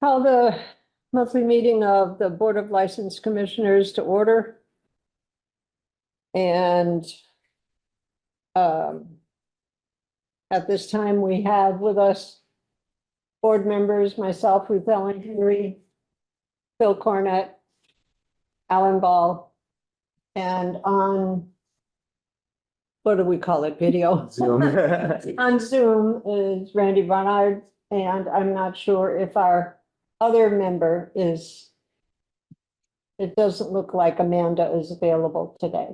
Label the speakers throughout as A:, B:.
A: Call the monthly meeting of the Board of License Commissioners to order. And at this time, we have with us board members, myself, Ruth Ellen Henry, Phil Cornett, Alan Ball, and on, what do we call it, video?
B: Zoom.
A: On Zoom is Randy Barnard, and I'm not sure if our other member is, it doesn't look like Amanda is available today.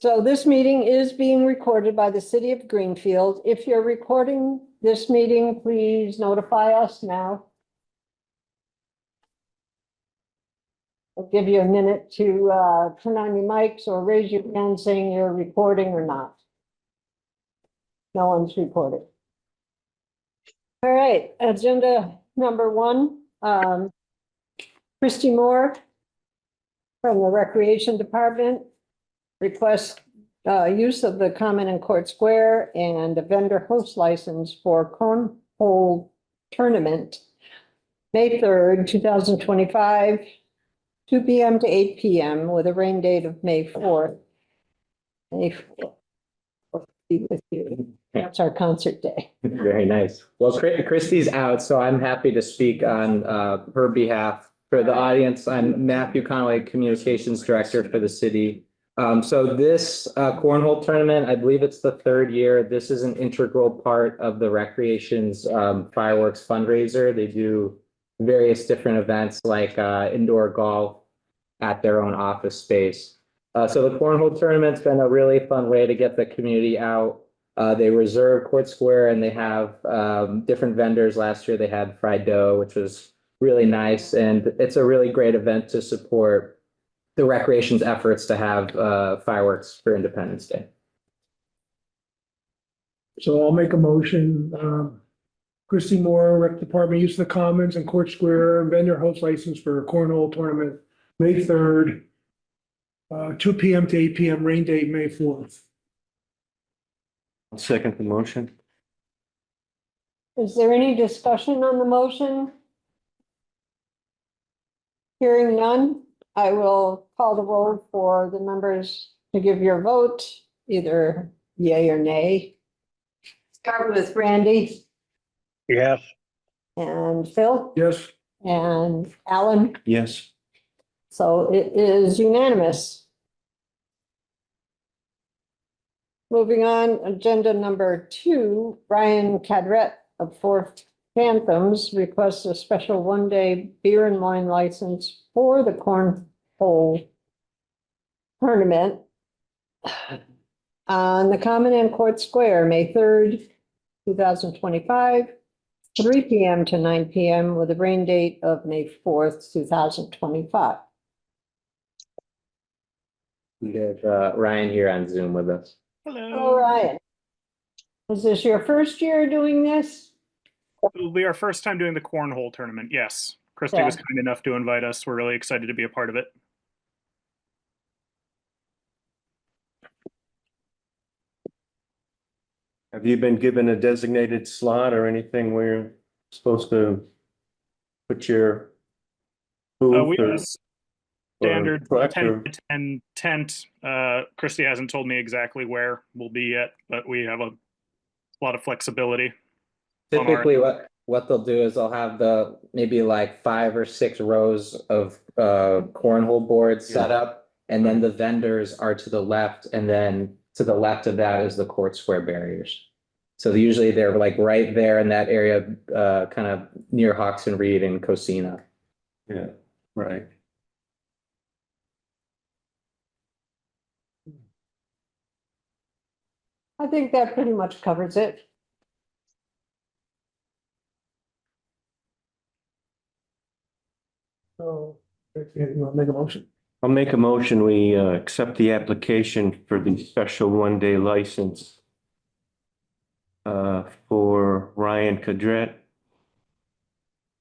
A: So this meeting is being recorded by the City of Greenfield. If you're recording this meeting, please notify us now. I'll give you a minute to turn on your mics or raise your hand saying you're recording or not. No one's recorded. All right, agenda number one, Christy Moore from the Recreation Department requests use of the Common and Court Square and a vendor host license for Cornhole Tournament, May 3rd, 2025, 2 p.m. to 8 p.m. with a rain date of May 4th. May 4th. Be with you. That's our concert day.
B: Very nice. Well, Christy's out, so I'm happy to speak on her behalf. For the audience, I'm Matthew Conway, Communications Director for the city. So this cornhole tournament, I believe it's the third year. This is an integral part of the Recreation's fireworks fundraiser. They do various different events like indoor golf at their own office space. So the cornhole tournament's been a really fun way to get the community out. They reserve Court Square and they have different vendors. Last year they had fried dough, which was really nice. And it's a really great event to support the Recreation's efforts to have fireworks for Independence Day.
C: So I'll make a motion, Christy Moore, Rec Department, use of the Commons and Court Square, vendor host license for a cornhole tournament, May 3rd, 2 p.m. to 8 p.m., rain date, May 4th.
D: I'll second the motion.
A: Is there any discussion on the motion? Hearing none, I will call the roll for the members to give your vote, either yay or nay. Start with Randy.
D: Yes.
A: And Phil.
C: Yes,
A: And Alan.
D: Yes.
A: So it is unanimous. Moving on, agenda number 2, Brian Cadret of Fourth Phantoms requests a special one-day beer and wine license for the cornhole tournament on the Common and Court Square, May 3rd, 2025, 3 p.m. to 9 p.m. with a rain date of May 4th, 2025.
B: We have Ryan here on Zoom with us.
A: Hello, Ryan. Is this your first year doing this?
E: It'll be our first time doing the cornhole tournament. Yes. Christy was kind enough to invite us. We're really excited to be a part of it.
D: Have you been given a designated slot or anything where you're supposed to put your booth
E: We have
D: or
E: a standard
D: truck
E: 10
D: or-
E: by 10 tent. Christy hasn't told me exactly where we'll be yet, but we have a lot of flexibility.
B: Typically what they'll do is they'll have the maybe like 5 or 6 rows of cornhole boards set up, and then the vendors are to the left, and then to the left of that is the Court Square barriers. So usually they're like right there in that area, kind of near Hawks and Reed and Cosina.
D: Yeah, right.
A: I think that pretty much covers it.
C: so, you want to make a motion?
D: I'll make a motion. We accept the application for the special one-day license for Ryan Cadret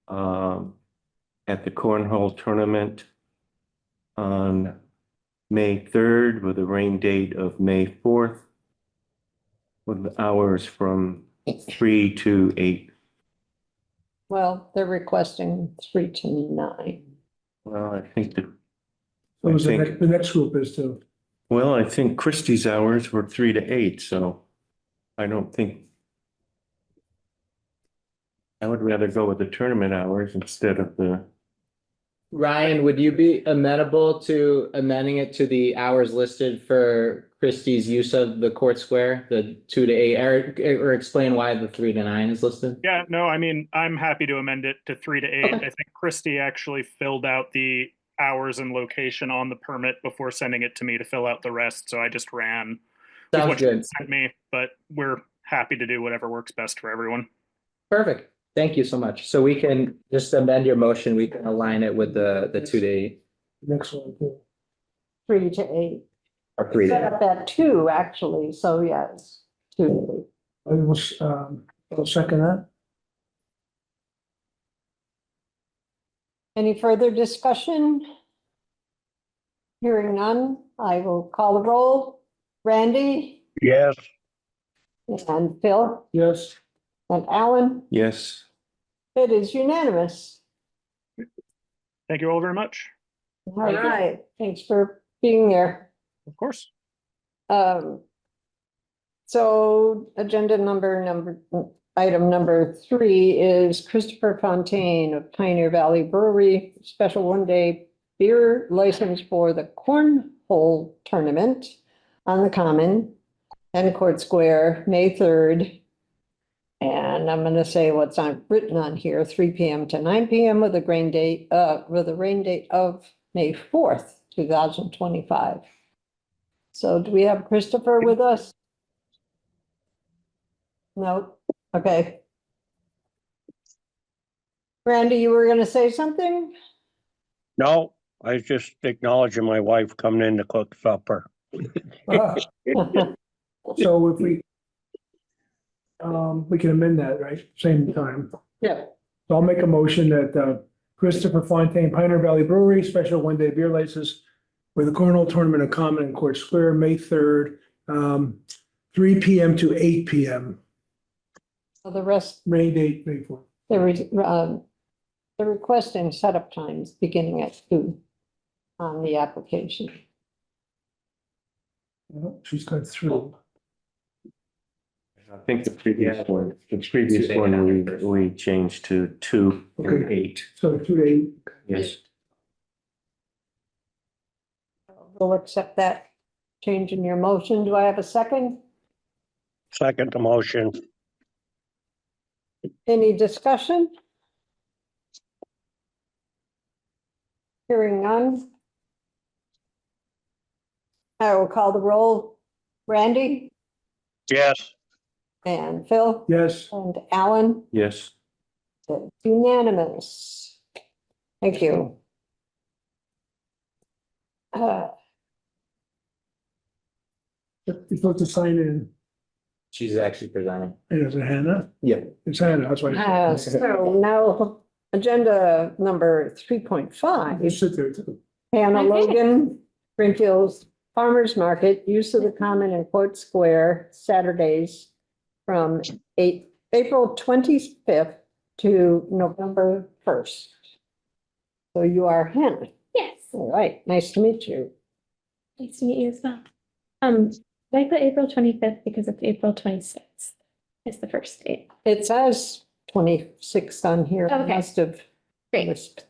D: at the cornhole tournament on May 3rd with a rain date of May 4th with hours from 3 to 8.
A: Well, they're requesting 3 to 9.
D: Well, I think that,
C: It was
D: I think-
C: the next group is too.
D: well, I think Christie's hours were 3 to 8, so I don't think. I would rather go with the tournament hours instead of the,
B: Ryan, would you be amenable to amending it to the hours listed for Christie's use of the court square, the 2 to 8, or explain why the 3 to 9 is listed?
E: Yeah, no, I mean, I'm happy to amend it to 3 to 8.
B: Okay.
E: I think Christie actually filled out the hours and location on the permit before sending it to me to fill out the rest, so I just ran with
B: Sounds
E: what she
B: good.
E: sent me, but we're happy to do whatever works best for everyone.
B: Perfect. Thank you so much. So we can just amend your motion. We can align it with the 2 to 8
C: Next one too.
A: 3 to 8.
B: or 3
A: Set
B: to 8.
A: up at 2, actually, so yes, 2 to 8.
C: I'll second that.
A: Any further discussion? Hearing none, I will call the roll. Randy?
F: Yes.
A: And Phil?
C: Yes.
A: And Alan?
D: yes,
A: It is unanimous.
E: Thank you all very much.
A: All right, thanks for being there.
E: Of course.
A: So item number 3 is Christopher Fontaine of Pioneer Valley Brewery, special 1-day beer license for the Cornhole Tournament on the Common and Court Square, May 3rd. And I'm gonna say what's written on here, 3 PM to 9 PM with a rain date of May 4th, 2025. So do we have Christopher with us? No, okay. Randy, you were gonna say something?
F: No, I was just acknowledging my wife coming in to cook supper.
C: So if we can amend that, right? Same time.
A: Yeah,
C: So I'll make a motion that Christopher Fontaine, Pioneer Valley Brewery, special 1-day beer license with the Cornhole Tournament of Common in Court Square, May 3rd, 3 PM to 8 PM.
A: the rest,
C: Rain date, May 4th.
A: they're requesting setup times beginning at 2 on the application.
C: She's got 3.
D: I think the previous one, we changed to 2 and
C: Okay.
D: 8,
C: So 2 to 8.
D: yes.
A: We'll accept that change in your motion. Do I have a second?
F: Second the motion.
A: Any discussion? Hearing none. I will call the roll. Randy
F: Yes.
A: and Phil
C: Yes.
A: and Alan,
D: Yes,
A: it's unanimous. Thank you.
C: You're supposed to sign in.
B: She's actually presenting.
C: And is it Hannah?
B: Yeah.
C: It's Hannah, that's why.
A: So now agenda number 3.5.
C: You sit there too.
A: Hannah
G: Okay.
A: Logan, Springfield's Farmers Market, use of the Common in Court Square, Saturdays from April 25th to November 1st. So you are Hannah.
G: Yes,
A: All right, nice to meet you.
G: nice to meet you as well. Did I put April 25th because it's April 26th is the first date.
A: It says 26th on here. I
G: Okay.
A: must have
G: Great.
A: missed.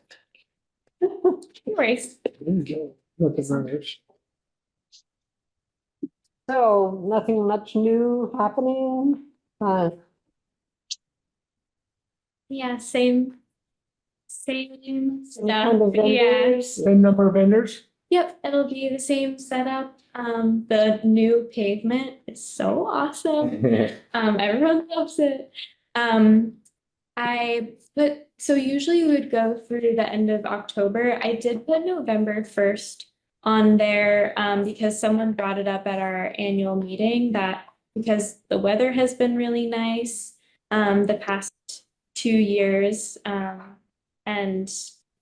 G: No worries.
C: Look at that.
A: So nothing much new happening.
G: Yeah, same
A: Kind
G: stuff.
A: of
G: Yeah.
A: vendors.
C: Same number of vendors?
G: Yep, it'll be the same setup. The new pavement is so awesome. Everyone loves it. So usually we would go through the end of October. I did put November 1st on there, because someone brought it up at our annual meeting that because the weather has been really nice, the past 2 years, and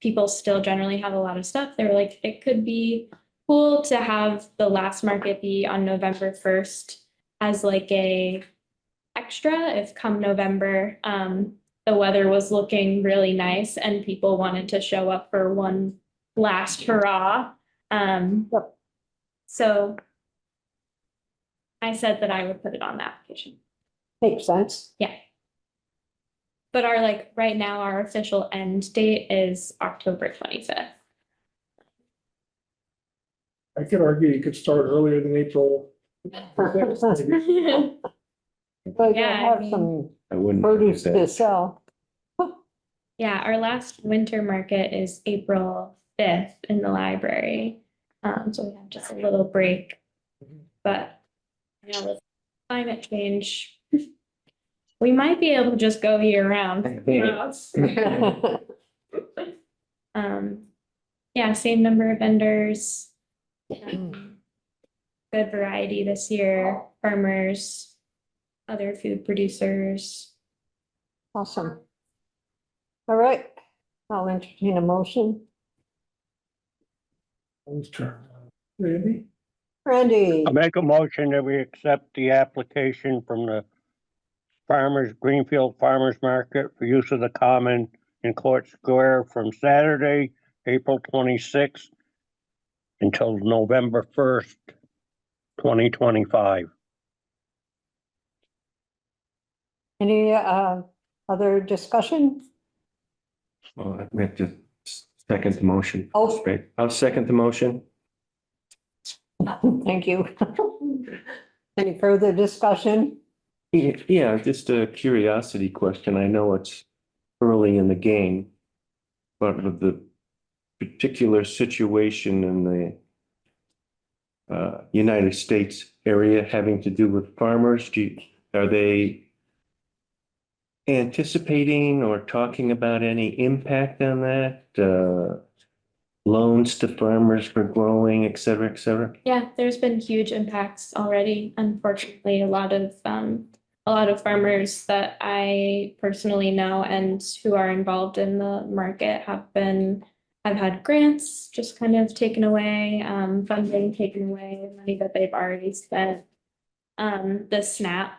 G: people still generally have a lot of stuff. They were like, it could be cool to have the last market be on November 1st as like a extra if come November, the weather was looking really nice and people wanted to show up for one last hurrah.
A: Yep.
G: So I said that I would put it on the application.
A: Makes sense.
G: Yeah. But our, like, right now, our official end date is October 25th.
C: I could argue you could start earlier than April.
A: But you
G: Yeah, I
A: have
G: mean-
A: some
D: I wouldn't.
A: produce
D: do
A: to
D: that.
A: sell.
G: Yeah, our last winter market is April 5th in the library. So we have just a little break. But, you know, with climate change, we might be able to just go year round. Yeah, same number of vendors. Good variety this year, farmers, other food producers.
A: Awesome. All right, I'll entertain a motion.
C: Whose turn? Randy?
A: Randy,
F: I make a motion that we accept the application from the Greenfield Farmers Market for use of the common in Court Square from Saturday, April 26th until November 1st, 2025.
A: any other discussion?
D: Well, we have to second the motion.
A: Oh.
D: Right, I'll second the motion.
A: Thank you. Any further discussion?
D: Yeah, just a curiosity question. I know it's early in the game, but with the particular situation in the United States area having to do with farmers, are they anticipating or talking about any impact on that? Loans to farmers for growing, et cetera, et cetera?
G: Yeah, there's been huge impacts already. Unfortunately, a lot of farmers that I personally know and who are involved in the market have had grants just kind of taken away, funding taken away, money that they've already spent. The SNAP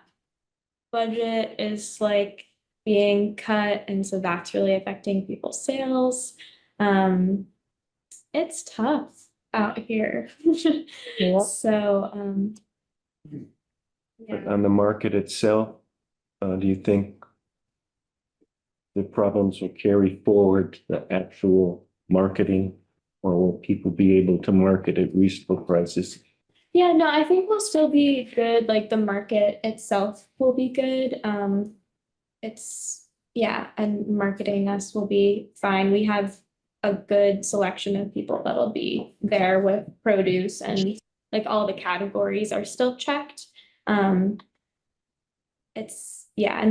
G: budget is like being cut, and so that's really affecting people's sales. It's tough out here.
A: Yep.
G: So,
D: But
G: yeah.
D: on the market itself, do you think the problems will carry forward the actual marketing, or will people be able to market at reasonable prices?
G: Yeah, no, I think we'll still be good, like the market itself will be good. And marketing us will be fine. We have a good selection of people that'll be there with produce, and like all the categories are still checked. And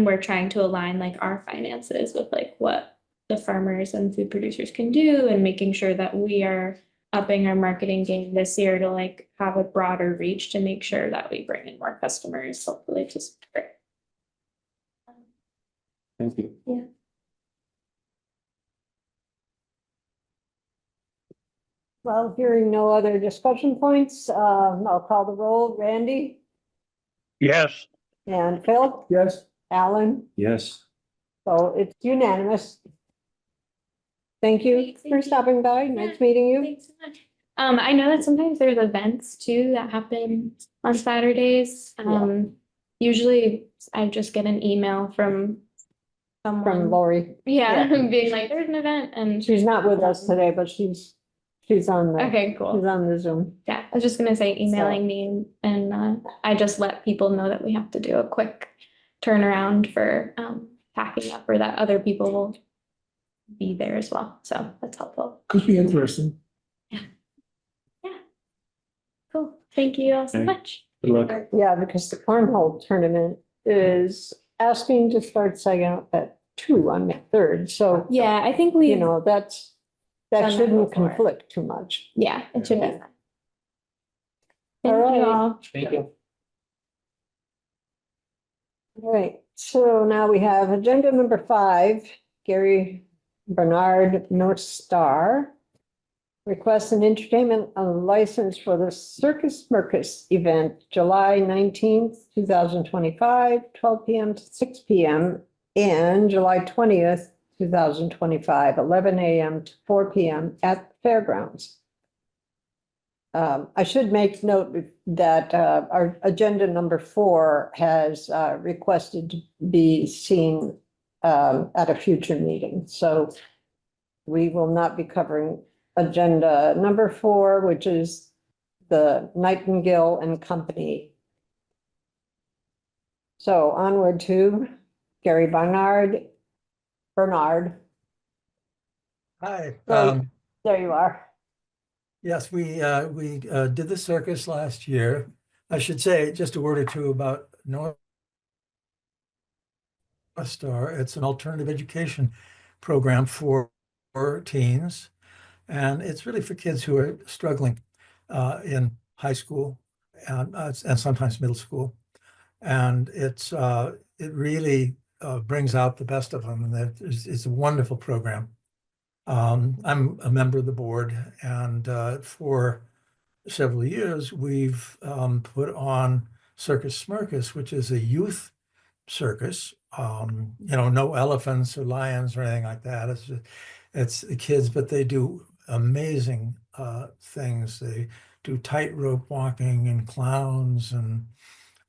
G: we're trying to align like our finances with like what the farmers and food producers can do, and making sure that we are upping our marketing game this year to like have a broader reach to make sure that we bring in more customers, hopefully to support.
D: Thank you.
G: Yeah.
A: Well, hearing no other discussion points, I'll call the roll. Randy
F: Yes,
A: and Phil,
C: Yes,
A: Alan,
D: Yes,
A: so it's unanimous. Thank you
G: Great,
A: for
G: thank you.
A: stopping by. Nice meeting you.
G: Thanks so much. I know that sometimes there's events too that happen on Saturdays. Usually I just get an email from
A: From
G: someone.
A: Lori.
G: Yeah,
A: yeah.
G: being like, there's an event, and
A: She's not with us today, but she's on the,
G: okay,
A: she's
G: cool.
A: on the Zoom.
G: Yeah, I was just gonna say emailing me, and I just let people know that we have to do a quick turnaround for packing up, or that other people will be there as well. So that's helpful.
C: could be interesting.
G: Cool. Thank you all so
D: Okay.
G: much.
D: good luck.
A: Yeah, because the cornhole tournament is asking to start setting up at 2 on May 3rd. So,
G: Yeah, I think we,
A: you know, that
G: Done that
A: shouldn't
G: before.
A: conflict too much.
G: yeah, it should be fun.
A: All
G: Thank you
A: right.
G: all.
B: Thank you.
A: All right, so now we have agenda number 5, Gary Bernard North Star. Requests an entertainment license for the Circus Mercus event, July 19th, 2025, 12 p.m. to 6 p.m. and July 20th, 2025, 11 a.m. to 4 p.m. at the fairgrounds. I should make note that our agenda number 4 has requested to be seen at a future meeting. So we will not be covering agenda number 4, which is the Nightingale and Company. So onward to Gary Bernard.
H: Hi,
A: So- There you are.
H: yes, we did the circus last year. I should say just a word or two about North Star. It's an alternative education program for teens. And it's really for kids who are struggling in high school and sometimes middle school. And it really brings out the best of them. And it's a wonderful program. I'm a member of the board, and for several years, we've put on Circus Smirkus, which is a youth circus. No elephants or lions or anything like that. It's the kids, but they do amazing things. They do tightrope walking and clowns and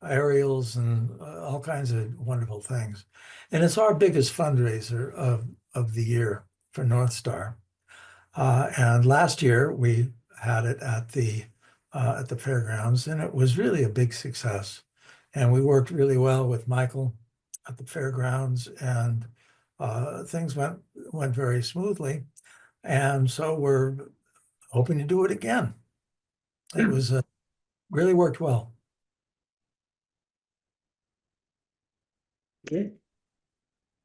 H: aerials and all kinds of wonderful things. And it's our biggest fundraiser of the year for North Star. And last year we had it at the fairgrounds, and it was really a big success. And we worked really well with Michael at the fairgrounds, and things went very smoothly. And so we're hoping to do it again. It was really worked well.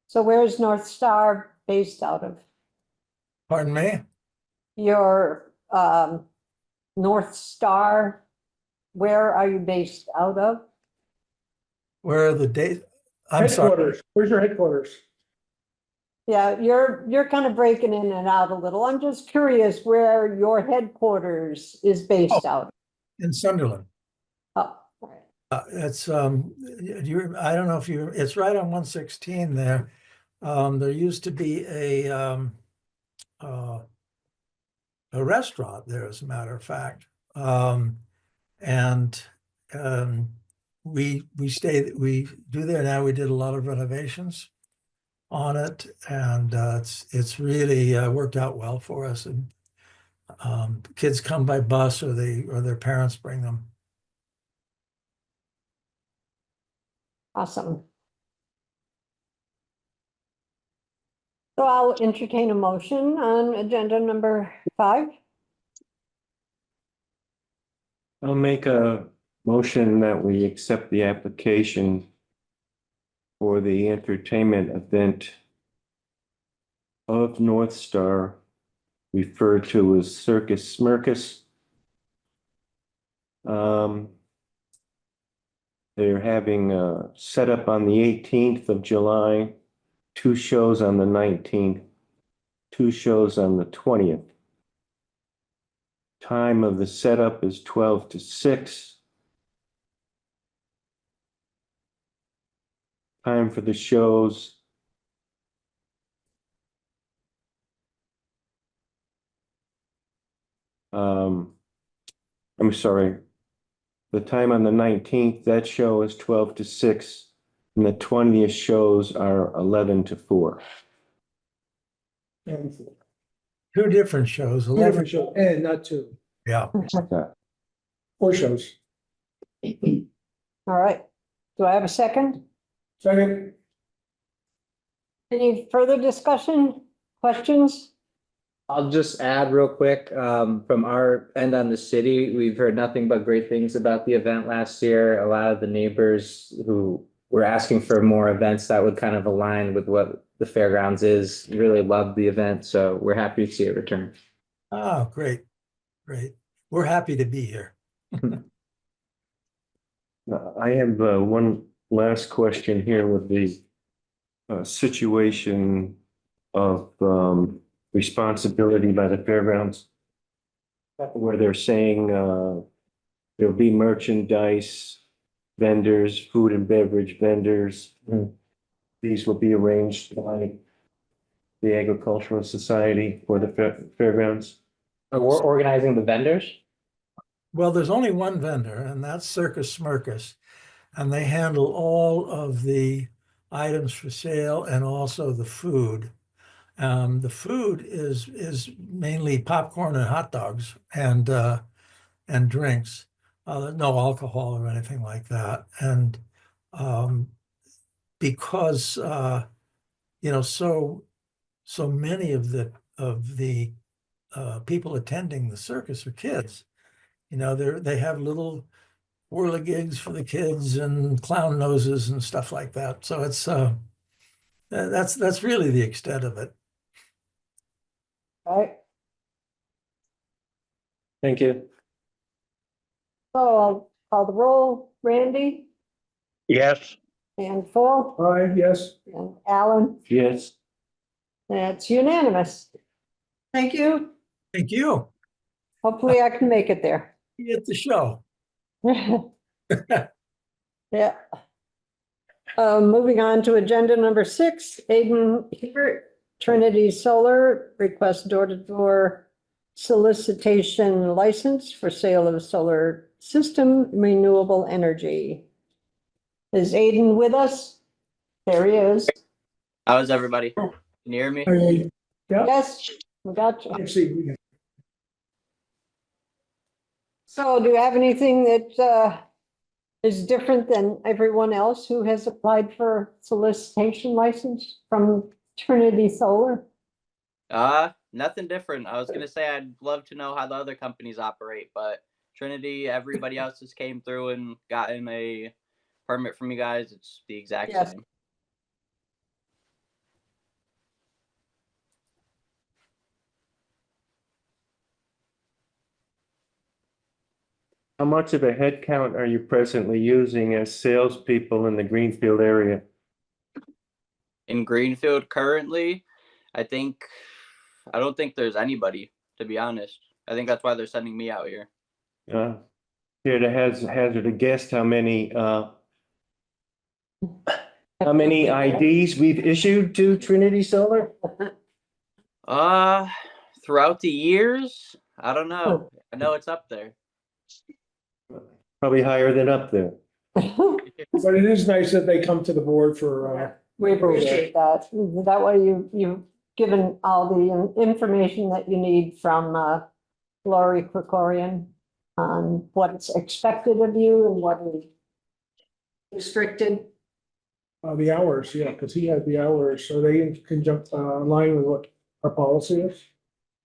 A: So where's North Star based out of?
H: Pardon me?
A: Your North Star, where are you based out of?
H: Where are the dates? I'm sorry.
C: Headquarters, where's your headquarters?
A: Yeah, you're kind of breaking in and out a little. I'm just curious where your headquarters is based out.
H: In Sunderland.
A: Oh,
H: It's I don't know if it's right on 116 there. There used to be a restaurant there, as a matter of fact. We do there now. We did a lot of renovations on it, and it's really worked out well for us. And kids come by bus, or their parents bring them.
A: awesome. So I'll entertain a motion on agenda number 5.
D: I'll make a motion that we accept the application for the entertainment event of North Star, referred to as Circus Smirkus. They're having a setup on the 18th of July, 2 shows on the 19th, 2 shows on the 20th. Time of the setup is 12 to 6. Time for the shows. I'm sorry. The time on the 19th, that show is 12 to 6, and the 20th shows are 11 to 4.
C: And
H: 2 different shows.
C: 2
H: 11.
C: different shows, and not 2,
H: Yeah.
C: 4 shows.
A: All right. Do I have a second?
C: Second,
A: Any further discussion, questions?
B: I'll just add real quick, from our end on the city, we've heard nothing but great things about the event last year. A lot of the neighbors who were asking for more events that would kind of align with what the fairgrounds is, really loved the event. So we're happy to see it return.
H: Oh, great. We're happy to be here.
D: I have one last question here with the situation of responsibility by the fairgrounds, where they're saying there'll be merchandise vendors, food and beverage vendors. these will be arranged by the Agricultural Society for the fairgrounds?
B: We're organizing the vendors.
H: Well, there's only one vendor, and that's Circus Smirkus. And they handle all of the items for sale and also the food. The food is mainly popcorn and hot dogs and drinks. No alcohol or anything like that. And because so many of the people attending the circus are kids. They have little whirligigs for the kids and clown noses and stuff like that. So it's that's really the extent of it.
A: Right,
D: Thank you.
A: so I'll call the roll. Randy
F: Yes,
A: and Phil
C: Aye, yes.
A: and Alan.
D: Yes.
A: That's unanimous. Thank you.
H: Thank you.
A: Hopefully I can make it there.
H: See you at the show.
A: Yeah. Moving on to agenda number 6, Aiden Hebert, Trinity Solar requests door-to-door solicitation license for sale of solar system renewable energy. Is Aiden with us? There he is.
I: How's everybody? Can you hear me?
C: Aye. Yeah,
A: Yes, we got you.
C: let's see. We can-
A: So do you have anything that is different than everyone else who has applied for solicitation license from Trinity Solar?
I: Nothing different. I was gonna say I'd love to know how the other companies operate, but Trinity, everybody else just came through and gotten a permit from you guys. It's the exact
A: Yes.
I: same.
D: How much of a head count are you presently using as salespeople in the Greenfield area?
I: In Greenfield currently, I don't think there's anybody, to be honest. I think that's why they're sending me out here.
D: Here to hazard a guess how many IDs we've issued to Trinity Solar?
I: Throughout the years, I don't know. I know it's up there.
D: Probably higher than up there.
C: But it is nice that they come to the board for,
A: We appreciate that. That way you've given all the information that you need from Lori Krikorian on what's expected of you and what is restricted.
C: the hours, yeah, because he had the hours, so they in conjunct, line with what our policy is.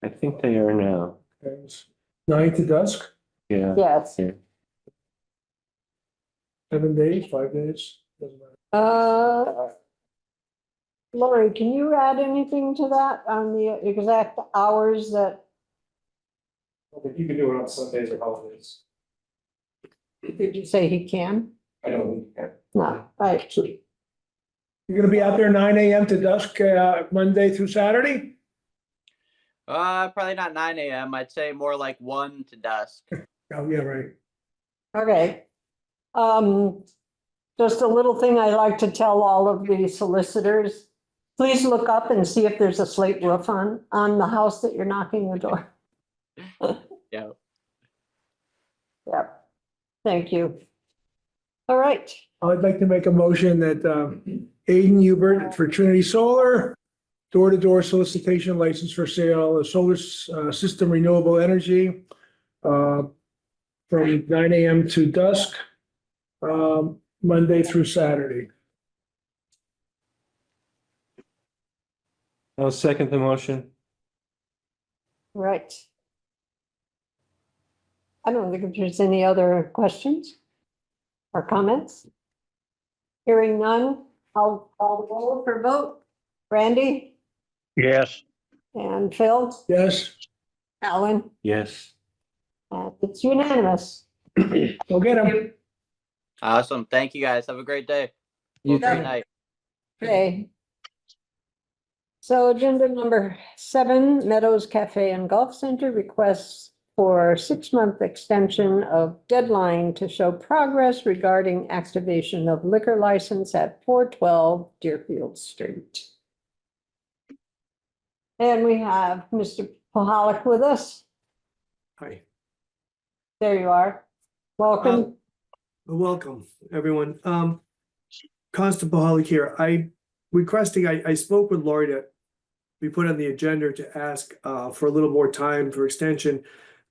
D: I think they are now.
C: It's 9 to dusk,
D: Yeah.
A: Yes.
C: 7 days, 5 days, doesn't matter.
A: Lori, can you add anything to that on the exact hours that,
J: You can do it on Sundays or holidays.
A: did you say he can?
J: I don't think you can.
A: No, right.
C: So you're gonna be out there 9 AM to dusk, Monday through Saturday?
I: Probably not 9 a.m. I'd say more like 1 to dusk.
C: Oh, yeah, right.
A: Okay. Just a little thing I like to tell all of the solicitors. Please look up and see if there's a slate roof on the house that you're knocking the door.
I: Yeah.
A: Yep. Thank you. All right.
C: I'd like to make a motion that Aiden Hubert for Trinity Solar, door-to-door solicitation license for sale of solar system renewable energy from 9 AM to dusk, Monday through Saturday.
D: I'll second the motion.
A: Right. I don't think if there's any other questions or comments. Hearing none, I'll call the roll for vote. Randy
F: yes,
A: and Phil,
C: Yes,
A: Alan,
D: Yes.
A: it's unanimous.
C: go get him.
I: Awesome. Thank you guys. Have a great day.
B: You
I: Great
A: too.
I: night.
A: Okay. So agenda number 7, Meadows Cafe and Golf Center requests for a 6-month extension of deadline to show progress regarding activation of liquor license at 412 Deerfield Street. And we have Mr. Pahalik with us.
K: Hi,
A: There you are. Welcome.
K: welcome, everyone. Constable Holly here. I spoke with Lori to be put on the agenda to ask for a little more time for extension.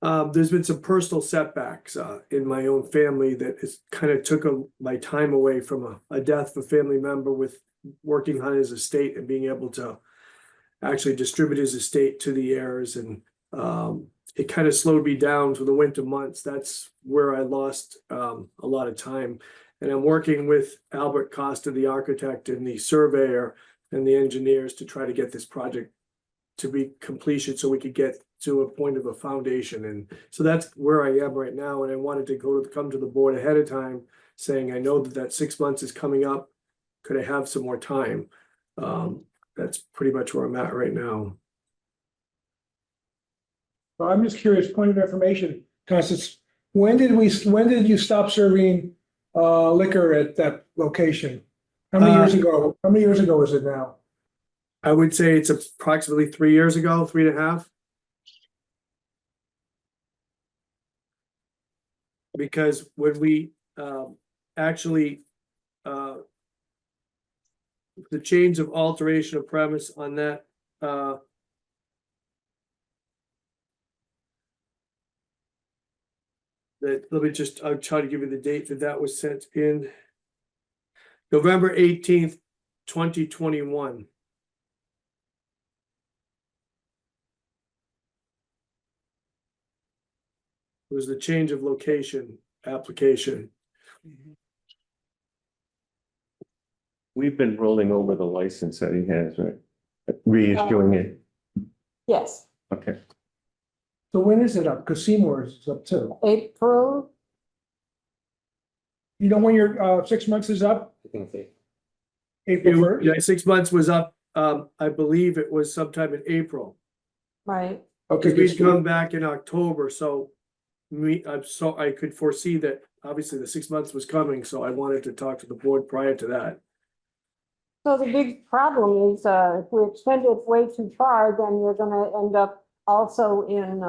K: There's been some personal setbacks in my own family that has kind of took my time away from a death of a family member, with working on his estate and being able to actually distribute his estate to the heirs, and it kind of slowed me down for the winter months. That's where I lost a lot of time. And I'm working with Albert Costa, the architect, and the surveyor and the engineers to try to get this project to be completion so we could get to a point of a foundation. And so that's where I am right now. And I wanted to come to the board ahead of time saying, I know that 6 months is coming up. Could I have some more time? That's pretty much where I'm at right now.
C: Well, I'm just curious, point of information, Constance, when did you stop serving liquor at that location? How many years ago? How many years ago is it now?
K: I would say it's approximately 3 years ago, 3.5. Because when we actually the change of alteration of premise on that I'll try to give you the date that was sent in. November 18th, 2021. It was the change of location application.
D: We've been rolling over the license that he has, right? Reissuing it.
A: Yes,
D: Okay.
C: So when is it up? Because Seymour's is up too.
A: April.
C: You know when your 6 months is up?
B: I think they-
C: April first?
K: Yeah, 6 months was up. I believe it was sometime in April.
A: Right.
C: Okay,
K: We'd
C: good.
K: come back in October, so I could foresee that obviously the 6 months was coming, so I wanted to talk to the board prior to that.
A: So the big problem is, if we extend it way too far, then you're gonna end up also in,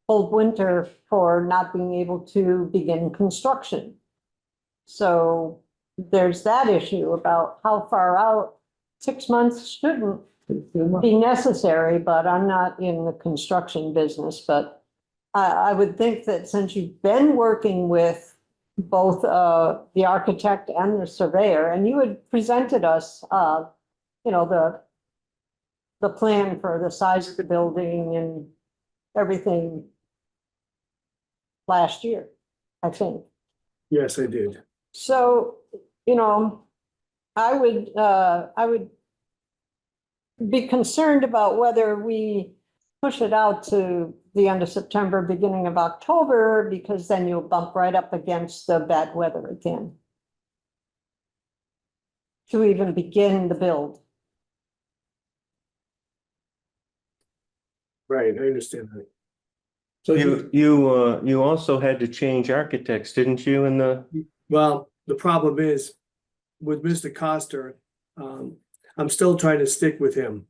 A: cold winter for not being able to begin construction. So there's that issue about how far out. 6 months shouldn't be necessary, but I'm not in the construction business, but I would think that since you've been working with both the architect and the surveyor, and you had presented us, the plan for the size of the building and everything last year, I think.
K: Yes, I did.
A: So, I would be concerned about whether we push it out to the end of September, beginning of October, because then you'll bump right up against the bad weather again to even begin the build.
K: Right, I understand that.
C: So
D: You also had to change architects, didn't you, in the?
K: Well, the problem is with Mr. Coster, I'm still trying to stick with him.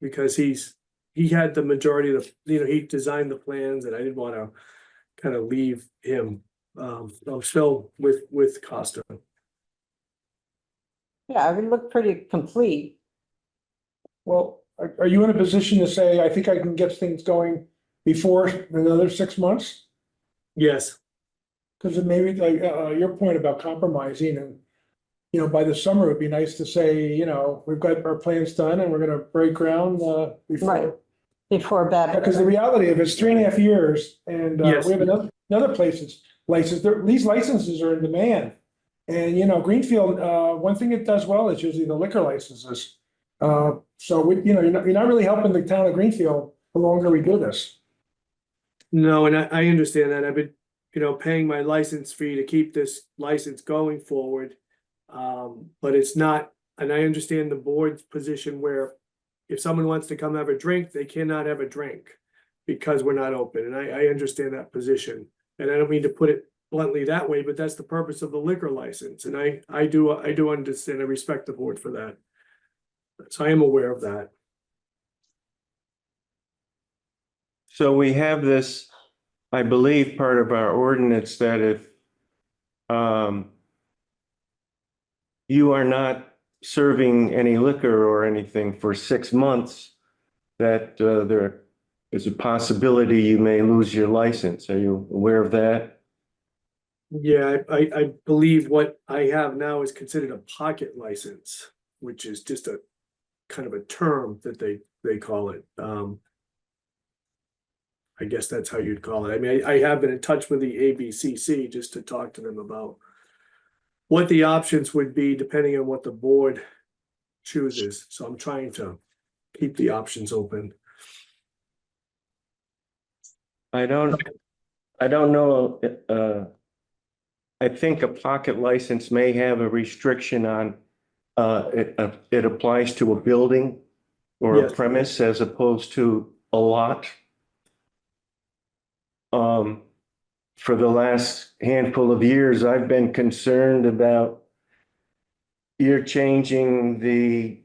K: Because he had the majority of he designed the plans, and I didn't want to kind of leave him. I'm still with Coster.
A: Yeah, it would look pretty complete.
C: well, are you in a position to say, I think I can get things going before another 6 months?
K: Yes,
C: Because it maybe like your point about compromising and, by the summer, it'd be nice to say, we've got our plans done and we're gonna break ground
A: Right.
C: before.
A: Before bad.
C: Because the reality of it's 3.5 years and
K: Yes.
C: we have another places license, these licenses are in demand. And Greenfield, one thing it does well is usually the liquor licenses. So you're not really helping the town of Greenfield the longer we do this.
K: no, and I understand that. I've been, paying my license fee to keep this license going forward. But it's not, and I understand the board's position where if someone wants to come have a drink, they cannot have a drink. because we're not open, and I understand that position. And I don't mean to put it bluntly that way, but that's the purpose of the liquor license, and I do understand and respect the board for that. So I am aware of that.
D: So we have this, I believe, part of our ordinance that if you are not serving any liquor or anything for 6 months, that there is a possibility you may lose your license. Are you aware of that?
K: Yeah, I believe what I have now is considered a pocket license, which is just a kind of a term that they call it. I guess that's how you'd call it. I mean, I have been in touch with the ABCC just to talk to them about what the options would be depending on what the board chooses. So I'm trying to keep the options open.
D: I don't know. I think a pocket license may have a restriction on, it applies to a building or a
K: Yes.
D: premise as opposed to a lot. For the last handful of years, I've been concerned about you're changing the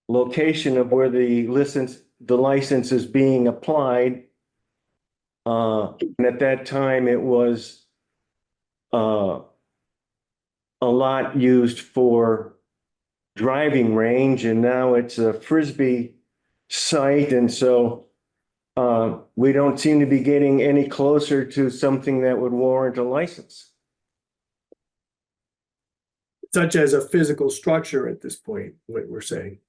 D: location of where the license is being applied. And at that time, it was a lot used for driving range, and now it's a Frisbee site, and so we don't seem to be getting any closer to something that would warrant a license.
K: Such as a physical structure at this point, what we're saying.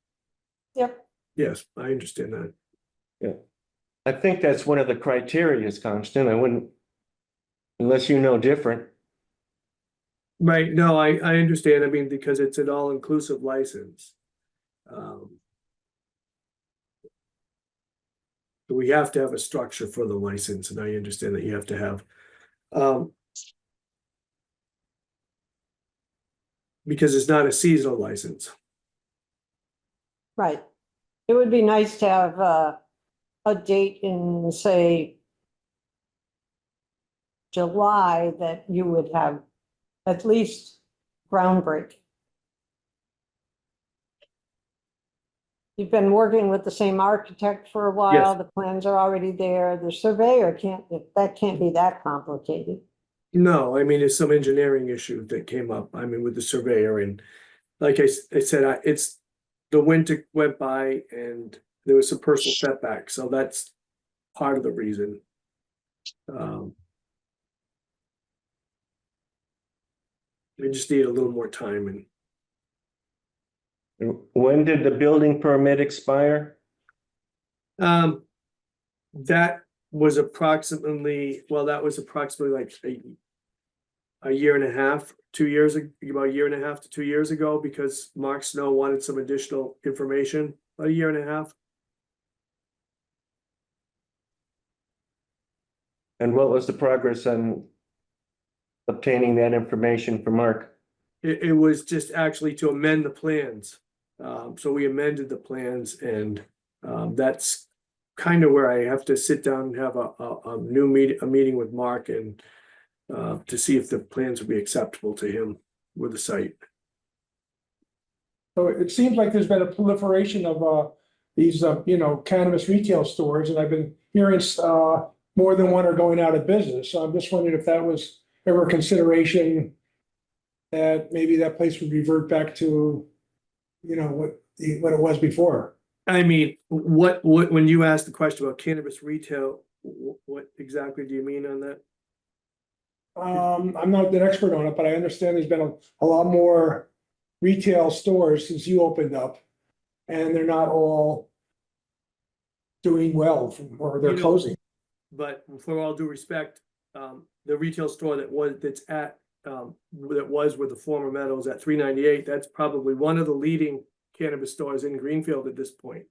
A: Yep.
K: Yes, I understand that.
D: Yeah. I think that's one of the criteria, Constant. I wouldn't, unless you know different.
K: Right, no, I understand. I mean, because it's an all-inclusive license. We have to have a structure for the license, and I understand that you have to have. Because it's not a seasonal license.
A: Right. It would be nice to have a date in, say, July that you would have at least groundbreaking. You've been working with the same architect for a while.
K: Yes.
A: The plans are already there. The surveyor can't be that complicated.
K: No, I mean, it's some engineering issue that came up, I mean, with the surveyor, and like I said, it's, the winter went by and there was some personal setback, so that's part of the reason. We just need a little more time, and
D: When did the building permit expire?
K: that was approximately like a year and a half, 2 years, about a year and a half to 2 years ago, because Mark Snow wanted some additional information, about a year and a half.
D: And what was the progress on obtaining that information from Mark?
K: It was just actually to amend the plans. So we amended the plans, and that's kind of where I have to sit down and have a meeting with Mark, and to see if the plans would be acceptable to him with the site.
C: So it seems like there's been a proliferation of these cannabis retail stores, and I've been hearing more than one are going out of business. So I'm just wondering if that was ever a consideration, that maybe that place would revert back to, what it was before.
K: I mean, what when you asked the question about cannabis retail, what exactly do you mean on that?
C: I'm not an expert on it, but I understand there's been a lot more retail stores since you opened up, and they're not all doing well, or they're closing.
K: But for all due respect, the retail store that was with the former Meadows at 398, that's probably one of the leading cannabis stores in Greenfield at this point.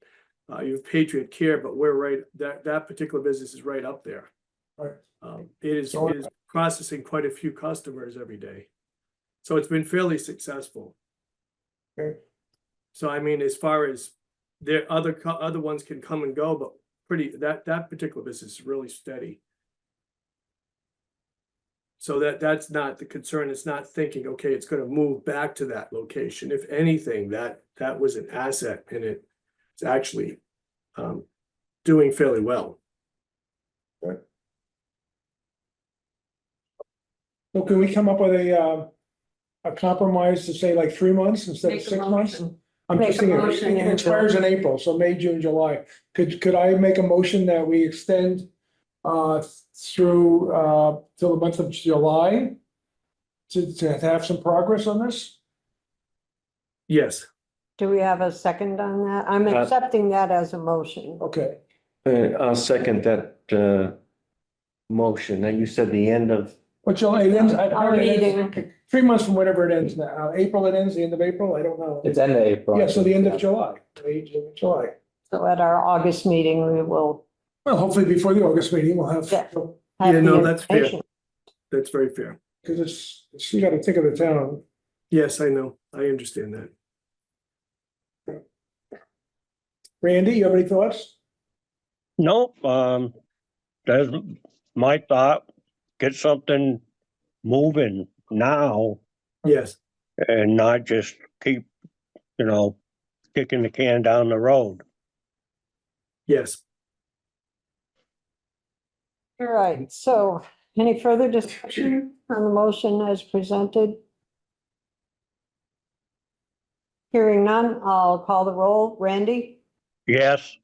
K: You have Patriot Care, but we're right, that particular business is right up there.
C: Right.
K: It is processing quite a few customers every day. So it's been fairly successful.
C: Okay.
K: So I mean, as far as there other ones can come and go, but that particular business is really steady. So that's not the concern. It's not thinking, okay, it's gonna move back to that location. If anything, that was an asset and it's actually doing fairly well.
C: So can we come up with a compromise to say like 3 months instead of
A: Make a
C: 6 months?
A: motion.
C: I'm
A: Make
C: just
A: a
C: thinking,
A: motion
C: it
A: and
C: expires in April, so May, June, July. Could I make a motion that we extend through till the month of July? To have some progress on this?
K: Yes,
A: Do we have a second on that? I'm accepting that as a motion.
C: Okay,
D: I'll second that, motion. Now you said the end of,
C: but July, it ends, I've
A: Our
C: heard it ends
A: meeting.
C: 3 months from whenever it ends now. April it ends, the end of April, I don't know.
B: It's end of April.
C: Yeah, so the end of July, May, June, July.
A: So at our August meeting, we will
C: Well, hopefully before the August meeting, we'll have.
A: Yeah.
K: Yeah,
A: have
K: no,
A: the
K: that's fair.
A: information.
K: that's very fair.
C: Cause you gotta think of the town.
K: Yes, I know. I understand that.
C: Randy, you have any thoughts?
F: Nope, that's my thought, get something moving now
K: Yes,
F: and not just keep, kicking the can down the road.
K: yes.
A: All right, so any further discussion on the motion as presented? Hearing none, I'll call the roll. Randy
F: Yes,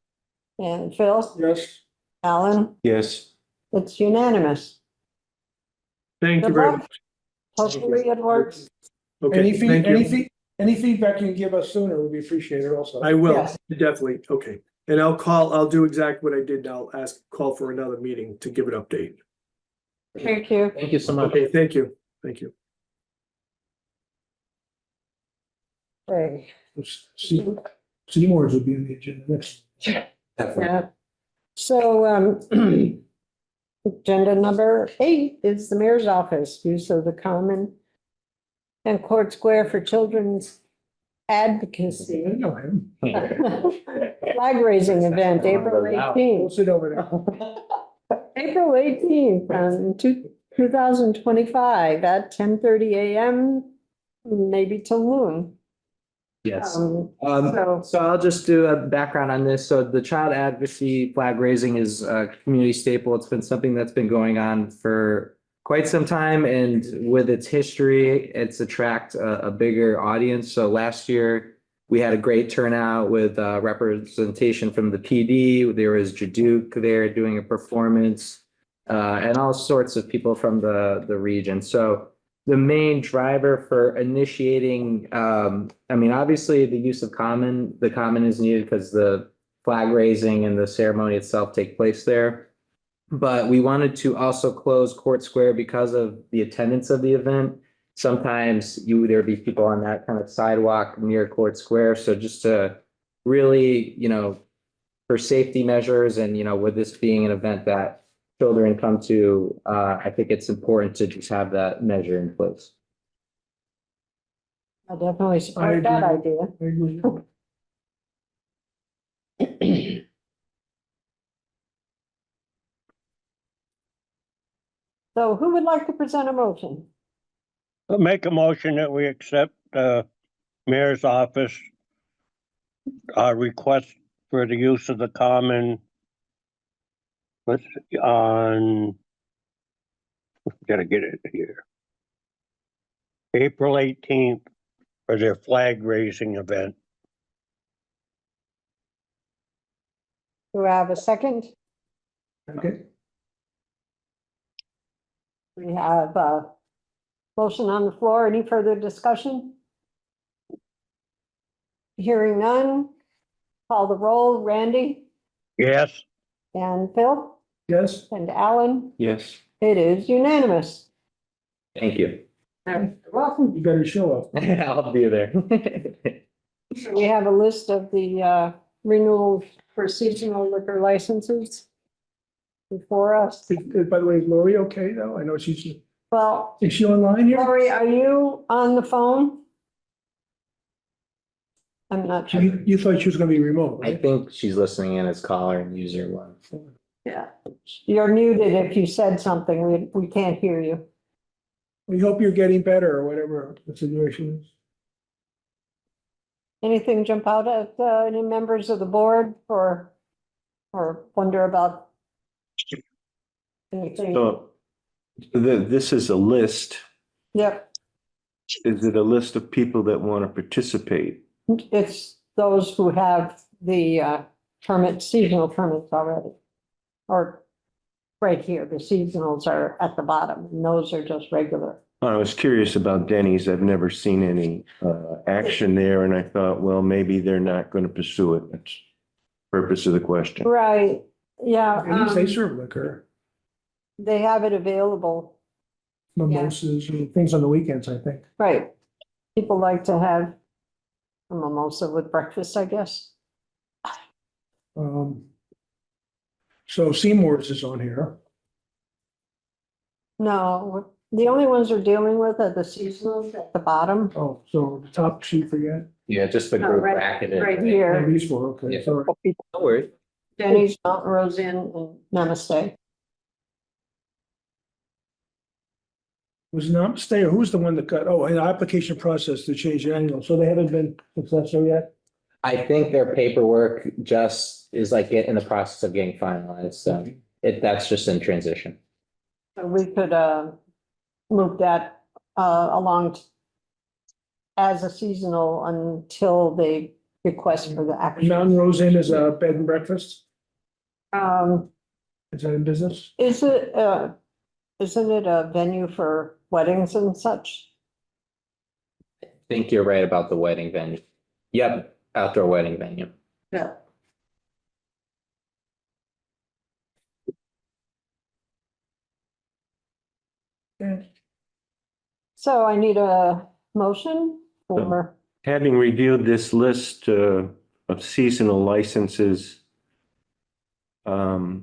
A: and Phil,
C: Yes.
A: Alan,
D: yes,
A: it's unanimous.
K: Thank you
A: Good
K: very
A: luck.
K: much.
A: Hopefully it works.
K: Okay, thank you.
C: Any feedback you can give us sooner would be appreciated also.
K: I will,
A: Yes.
K: definitely. Okay. And I'll do exactly what I did. I'll call for another meeting to give an update.
A: Thank you.
B: Thank you so much.
K: Okay, thank you. Thank you.
A: Okay.
C: Seymour's would be in the agenda next.
A: Yeah. So, agenda number 8 is the mayor's office, use of the common and Court Square for children's advocacy.
C: I know him.
A: Flag raising event, April
C: We'll
A: 18th.
C: sit over there.
A: April 18th, 2025 at 10:30 a.m., maybe till noon.
B: Yes.
A: So,
B: So I'll just do a background on this. So the child advocacy flag raising is a community staple. It's been something that's been going on for quite some time, and with its history, it's attract a bigger audience. So last year, we had a great turnout with representation from the PD. There was Jaduke there doing a performance, and all sorts of people from the region. So the main driver for initiating, obviously the use of the common is needed because the flag raising and the ceremony itself take place there. But we wanted to also close Court Square because of the attendance of the event. Sometimes there'd be people on that kind of sidewalk near Court Square. So just to really, for safety measures and, with this being an event that children come to, I think it's important to just have that measure in place.
A: I definitely support that idea.
C: I agree.
A: So who would like to present a motion?
F: I'll make a motion that we accept the mayor's office request for the use of the common. Let's see, gotta get it here. April 18th for their flag raising event.
A: Do I have a second?
C: Okay.
A: We have a motion on the floor. Any further discussion? Hearing none. Call the roll. Randy
F: Yes,
A: and Phil
C: Yes.
A: and Alan.
D: yes.
A: It is unanimous.
B: Thank you.
A: You're welcome.
C: You better show up.
B: I'll be there.
A: We have a list of the renewal for seasonal liquor licenses before us.
C: By the way, is Lori okay though? I know she's,
A: Well,
C: is she online here?
A: Lori, are you on the phone? I'm not
C: So
A: sure.
C: you thought she was gonna be remote,
B: I
C: right?
B: think she's listening in as caller and user one.
A: Yeah. You're muted if you said something. We can't hear you.
C: We hope you're getting better or whatever the situation is.
A: Anything jump out at any members of the board or wonder about anything?
D: So this is a list.
A: Yep,
D: Is it a list of people that want to participate?
A: it's those who have the seasonal permits already. Or right here, the seasonals are at the bottom and those are just regular.
D: I was curious about Denny's. I've never seen any action there, and I thought, well, maybe they're not going to pursue it. That's the purpose of the question.
A: Right, yeah.
C: At least they serve liquor,
A: They have it available,
C: mimosas and things on the weekends, I think.
A: right. People like to have a mimosa with breakfast, I guess.
C: So Seymour's is on here.
A: No, the only ones we're dealing with are the seasonals at the bottom.
C: Oh, so the top sheet forget.
B: Yeah, just the
A: Oh,
B: group
A: right-
B: bracketed.
A: Right
C: Oh,
A: here,
C: these four, okay,
B: Yeah.
C: sorry.
B: No worries.
A: Denny's, Mountain Rose Inn, and Namaste.
C: Was not stay, who's the one that got, oh, an application process to change the annual, so they haven't been successful yet?
B: I think their paperwork just is like in the process of getting finalized, so that's just in transition.
A: So we could move that along as a seasonal until they request for the action.
C: Mountain Rose Inn is a bed and breakfast,
A: Um,
C: is that in business?
A: isn't it a venue for weddings and such?
B: I think you're right about the wedding venue. Yep, outdoor wedding venue.
A: Yeah. So I need a motion for,
D: Having reviewed this list of seasonal licenses, I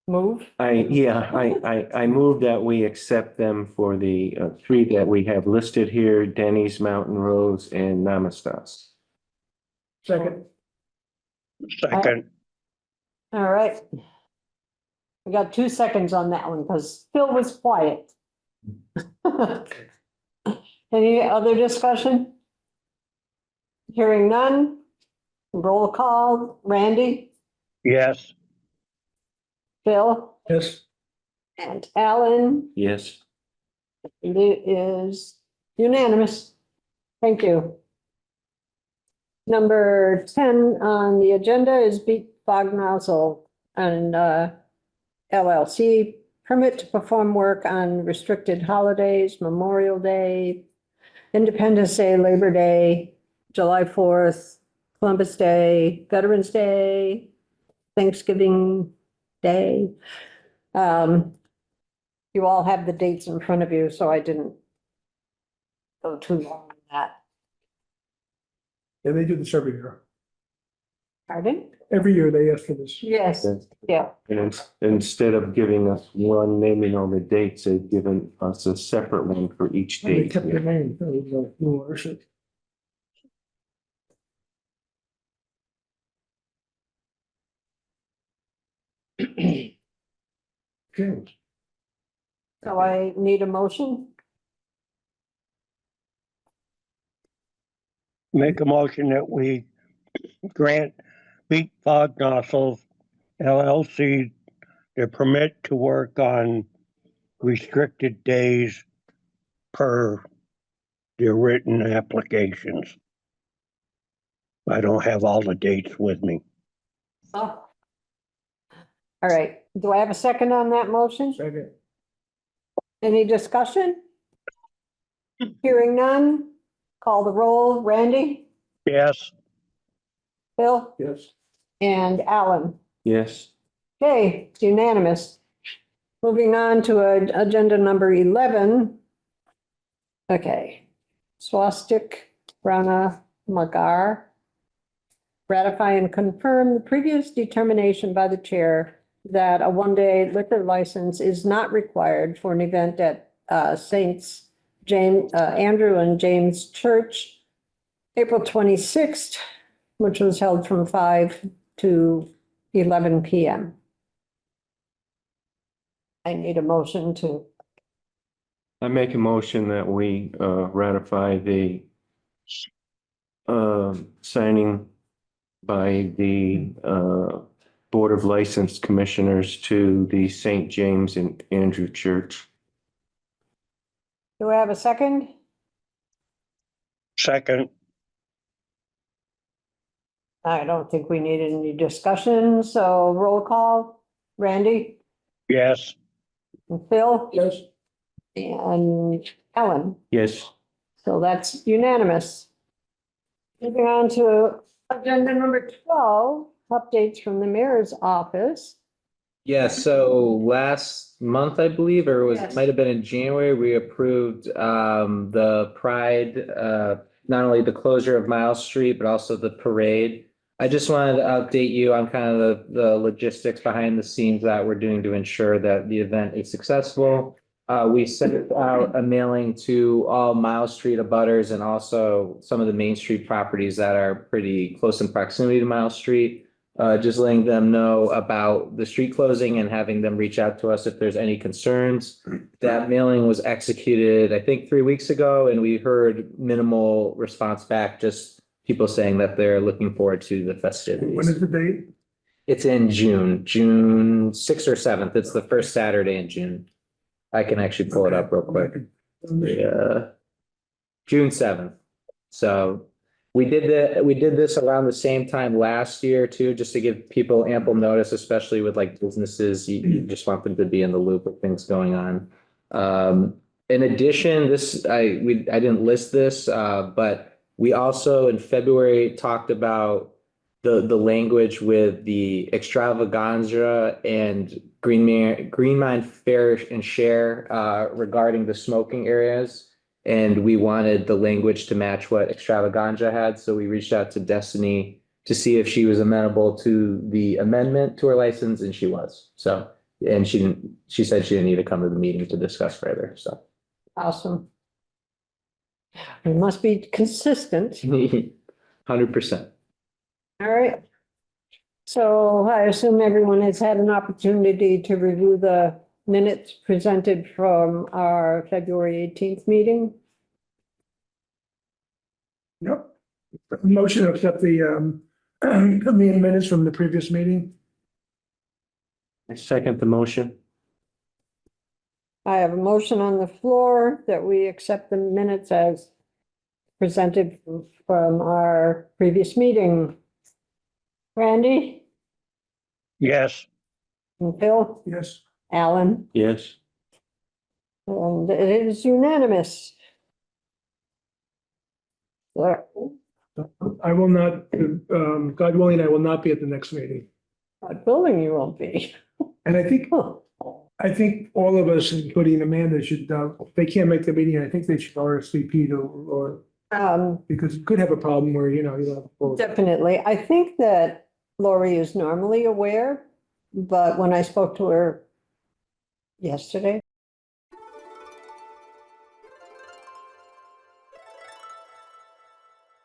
A: move.
D: I move that we accept them for the three that we have listed here, Denny's, Mountain Rose, and Namastas.
C: Second,
F: Second,
A: All right. We got 2 seconds on that one because Phil was quiet. Any other discussion? Hearing none. Roll call, Randy,
F: yes.
A: Phil,
C: yes,
A: and Alan.
D: Yes,
A: It is unanimous. Thank you. Number 10 on the agenda is Beat Fog Nozzle and LLC permit to perform work on restricted holidays, Memorial Day, Independence Day, Labor Day, July 4th, Columbus Day, Veterans Day, Thanksgiving Day. You all have the dates in front of you, so I didn't go too long on that.
C: yeah, they do this every year.
A: Pardon?
C: Every year they ask for this.
A: Yes, yeah,
D: and instead of giving us one naming all the dates, they've given us a separate one for each
C: And they
D: date.
C: kept their name. It was a new ownership. Okay,
A: so I need a motion.
F: Make a motion that we grant Beat Fog Nozzles LLC the permit to work on restricted days per their written applications. I don't have all the dates with me.
A: Oh. All right, do I have a second on that motion?
C: second,
A: Any discussion? Hearing none, call the roll, Randy,
F: Yes,
A: Bill,
C: yes.
A: and Alan.
D: Yes,
A: Okay, it's unanimous. Moving on to agenda number 11. Okay, Swastik Rana Magar. Ratify and confirm the previous determination by the chair that a one-day liquor license is not required for an event at Saints Andrew and James Church, April 26th, which was held from 5 to 11 p.m. I need a motion to,
D: I make a motion that we ratify the signing by the Board of License Commissioners to the St. James and Andrew Church.
A: do I have a second?
F: Second,
A: I don't think we need any discussion, so roll call. Randy
F: yes.
A: and Phil
C: Yes.
A: and Ellen.
D: Yes.
A: So that's unanimous. Moving on to agenda number 12, updates from the mayor's office.
B: Yeah, so last month, I believe, or
A: Yes.
B: might have been in January, we approved the Pride, not only the closure of Miles Street, but also the parade. I just wanted to update you on kind of the logistics behind the scenes that we're doing to ensure that the event is successful. We sent out a mailing to all Miles Street abutters and also some of the Main Street properties that are pretty close in proximity to Miles Street. Just letting them know about the street closing and having them reach out to us if there's any concerns. That mailing was executed, I think, 3 weeks ago, and we heard minimal response back, just people saying that they're looking forward to the
C: When is
B: festivities.
C: the date?
B: It's in June 6th or 7th. It's the first Saturday in June. I can actually pull it up real quick. Yeah. June 7th. So we did this around the same time last year too, just to give people ample notice, especially with like businesses. You just want them to be in the loop of things going on. In addition, I didn't list this, but we also in February talked about the language with the extravaganza and Green Mind Fair and Share regarding the smoking areas. And we wanted the language to match what extravaganza had. So we reached out to Destiny to see if she was amenable to the amendment to her license, and she was. So, and she said she didn't need to come to the meeting to discuss further. So
A: Awesome. We must be consistent.
B: 100%.
A: All right. So I assume everyone has had an opportunity to review the minutes presented from our February 18th meeting.
C: Yep. Motion to accept the minutes from the previous meeting.
D: I second the motion.
A: I have a motion on the floor that we accept the minutes as presented from our previous meeting. Randy
F: Yes.
A: and Phil,
C: Yes.
A: Alan,
D: Yes.
A: and it is unanimous. There.
C: I will not, God willing, I will not be at the next meeting.
A: God willing, you won't be.
C: And I think all of us, including Amanda, should, if they can't make the meeting, I think they should RSVP or, because you could have a problem where, you know, you'll have.
A: Definitely. I think that Lori is normally aware, but when I spoke to her yesterday,